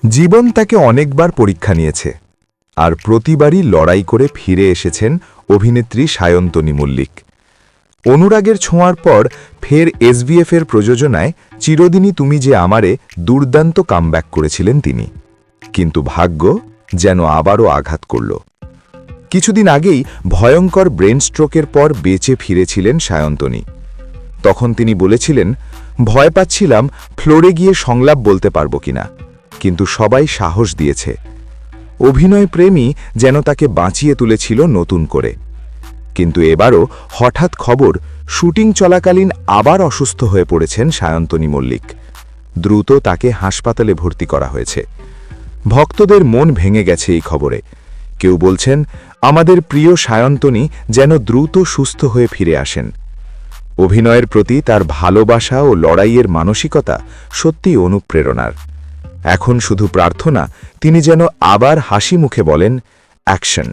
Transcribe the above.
জীবন তাকে অনেকবার পরীক্ষা নিয়েছে, আর প্রতিবারই লড়াই করে ফিরে এসেছেন অভিনেত্রী সায়ন্তনী মল্লিক। অনুরাগের ছোঁয়ার পর ফের এসবিএফের প্রযোজনায় চিরদিনই তুমি যে আমারে দুর্দান্ত কামব্যাক করেছিলেন তিনি, কিন্তু ভাগ্য যেন আবারও আঘাত করল। কিছুদিন আগেই ভয়ঙ্কর ব্রেন স্ট্রোকের পর বেঁচে ফিরেছিলেন সায়ন্তনী। তখন তিনি বলেছিলেন, ভয় পাচ্ছিলাম ফ্লোরে গিয়ে সংলাপ বলতে পারব কিনা, কিন্তু সবাই সাহস দিয়েছে। অভিনয় প্রেমী যেন তাকে বাঁচিয়ে তুলেছিল নতুন করে। কিন্তু এবারও হঠাৎ খবর, শুটিং চলাকালীন আবার অসুস্থ হয়ে পড়েছেন সায়ন্তনী মল্লিক। দ্রুত তাকে হাসপাতালে ভর্তি করা হয়েছে। ভক্তদের মন ভেঙে গেছে এই খবরে। কেউ বলছেন, আমাদের প্রিয় সায়ন্তনী যেন দ্রুত সুস্থ হয়ে ফিরে আসেন। অভিনয়ের প্রতি তার ভালোবাসা ও লড়াইয়ের মানসিকতা সত্যিই অনুপ্রেরণার। এখন শুধু প্রার্থনা তিনি যেন আবার হাসি মুখে বলেন, অ্যাকশন।